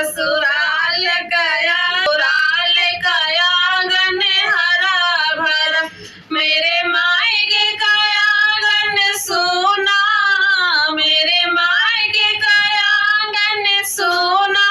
ससुराल कया आंगन हरा भरा, मेरे मायके का आंगन सोना, मेरे मायके का आंगन सोना,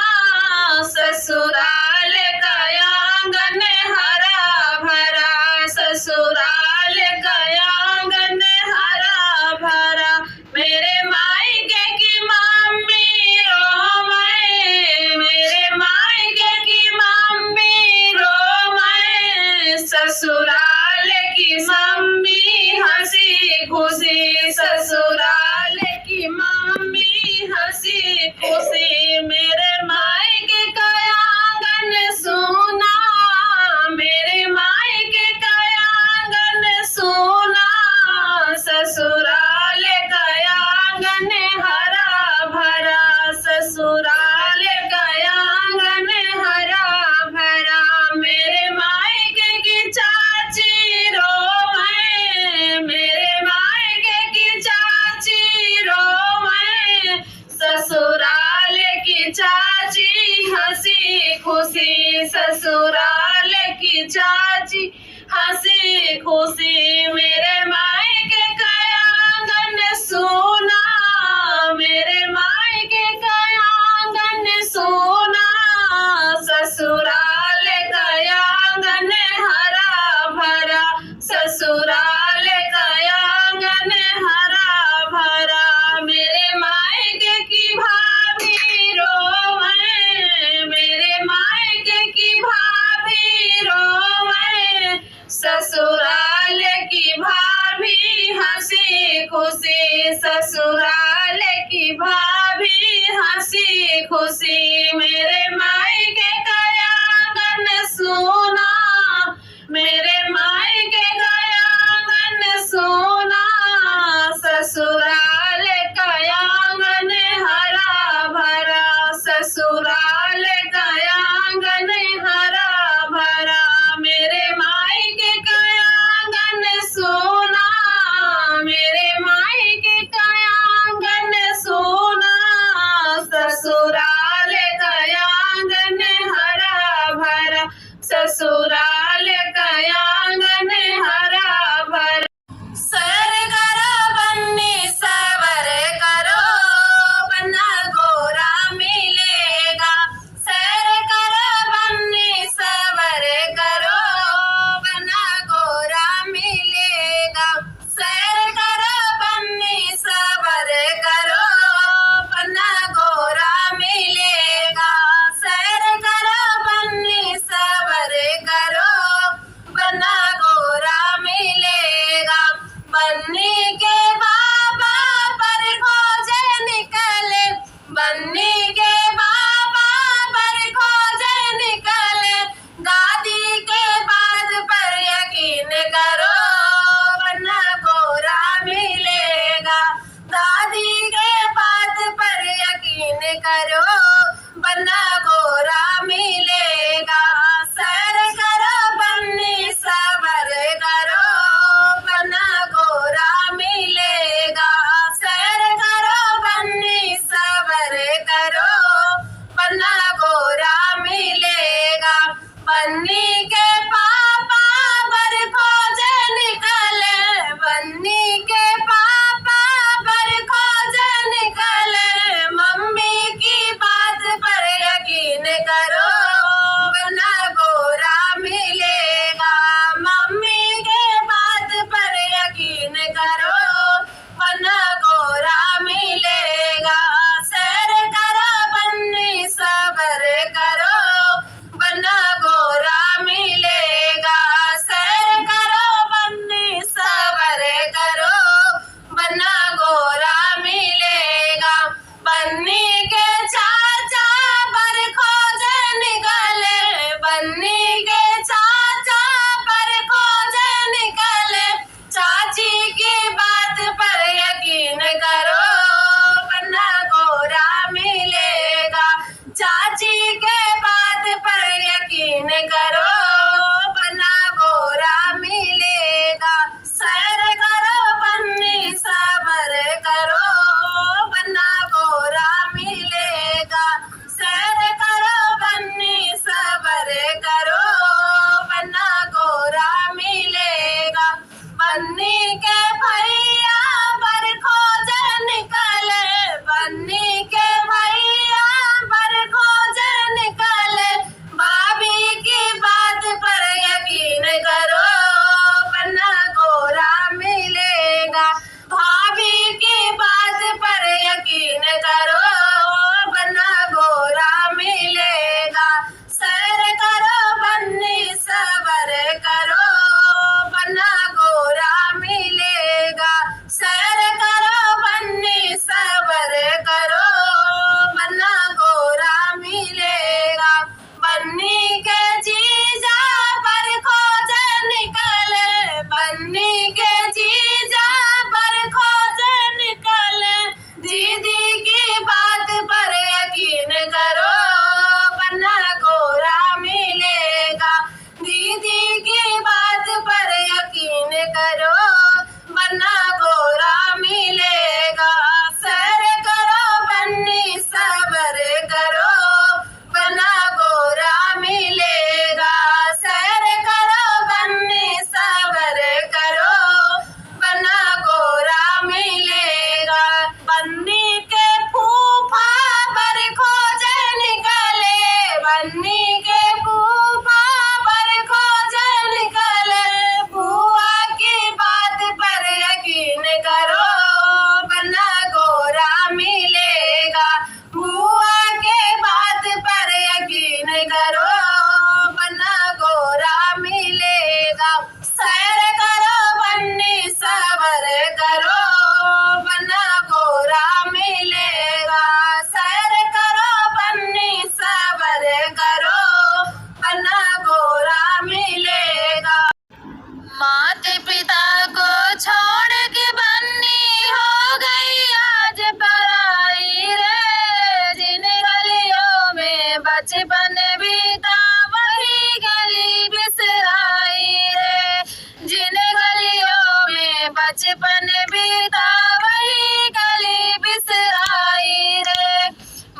ससुराल का आंगन हरा भरा, ससुराल का आंगन हरा भरा, मेरे मायके की मम्मी रोवे, मेरे मायके की मम्मी रोवे, ससुराल की मम्मी हंसी खुशी, ससुराल की मम्मी हंसी खुशी, मेरे मायके का आंगन सोना, मेरे मायके का आंगन सोना, ससुराल का आंगन हरा भरा, ससुराल का आंगन हरा भरा, मेरे मायके की चाची रोवे, मेरे मायके की चाची रोवे, ससुराल की चाची हंसी खुशी, ससुराल की चाची हंसी खुशी, मेरे मायके का आंगन सोना, मेरे मायके का आंगन सोना, ससुराल का आंगन हरा भरा, ससुराल का आंगन हरा भरा, मेरे मायके की भाभी रोवे, मेरे मायके की भाभी रोवे, ससुराल की भाभी हंसी खुशी, ससुराल की भाभी हंसी खुशी, मेरे मायके का आंगन सोना, मेरे मायके का आंगन सोना, ससुराल का आंगन हरा भरा, ससुराल का आंगन हरा भरा, मेरे मायके का आंगन सोना, मेरे मायके का आंगन सोना, ससुराल का आंगन हरा भरा, ससुराल का आंगन हरा भरा, सर करो बन्नी सवर करो, बन्ना गोरा मिलेगा, सर करो बन्नी सवर करो, बन्ना गोरा मिलेगा, सर करो बन्नी सवर करो, बन्ना गोरा मिलेगा, सर करो बन्नी सवर करो, बन्ना गोरा मिलेगा, बन्नी के बाबा पर खोजे निकले, बन्नी के बाबा पर खोजे निकले, दादी के बात पर यकीन करो, बन्ना गोरा मिलेगा, दादी के बात पर यकीन करो, बन्ना गोरा मिलेगा, सर करो बन्नी सवर करो, बन्ना गोरा मिलेगा। बचपन बीता वही गली बिसराई रे।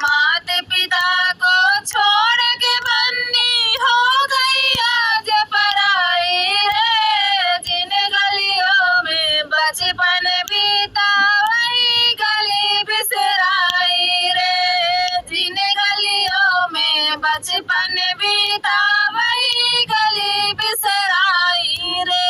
माता पिता को छोड़ के बन्नी हो गई आज पराई रे। जिन गलियों में बचपन बीता वही गली बिसराई रे। जिन गलियों में बचपन बीता वही गली बिसराई रे।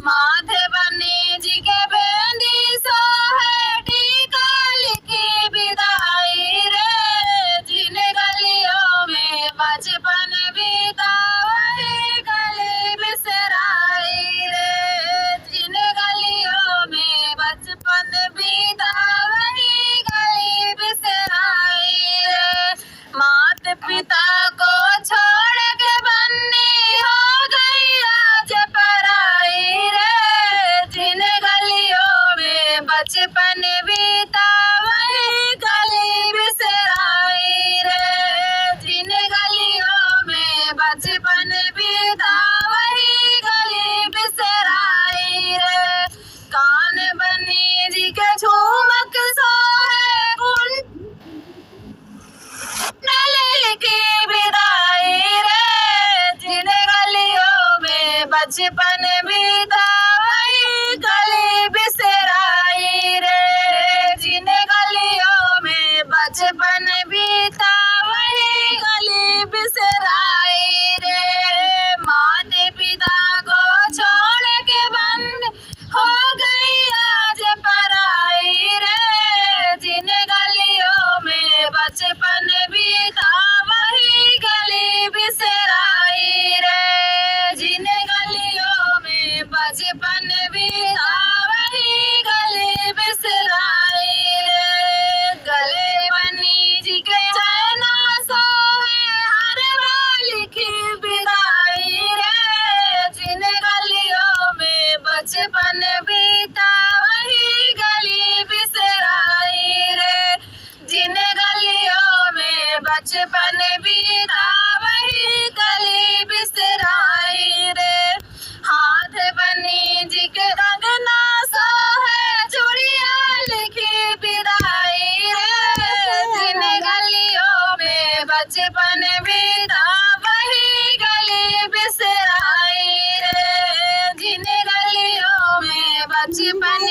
माथे बन्नी जी के बेंदी सोहे टीका लिखी विदाई रे। जिन गलियों में बचपन बीता वही गली बिसराई रे। जिन गलियों में बचपन बीता वही गली बिसराई रे। माता पिता को छोड़ के बन्नी हो गई आज पराई रे। जिन गलियों में बचपन बीता वही गली बिसराई रे। जिन गलियों में बचपन बीता वही गली बिसराई रे। कान बन्नी जी के झूमक सोहे कुंडल की विदाई रे। जिन गलियों में बचपन बीता वही गली बिसराई रे। जिन गलियों में बचपन बीता वही गली बिसराई रे। माता पिता को छोड़ के बंद हो गई आज पराई रे। जिन गलियों में बचपन बीता वही गली बिसराई रे। जिन गलियों में बचपन बीता वही गली बिसराई रे। गले बन्नी जी के चैना सोहे हर वाली की विदाई रे। जिन गलियों में बचपन बीता वही गली बिसराई रे। जिन गलियों में बचपन बीता वही गली बिसराई रे। हाथ बन्नी जी के रंगना सोहे चूड़िया लिखी विदाई रे। जिन गलियों में बचपन बीता वही गली बिसराई रे। जिन गलियों में बचपन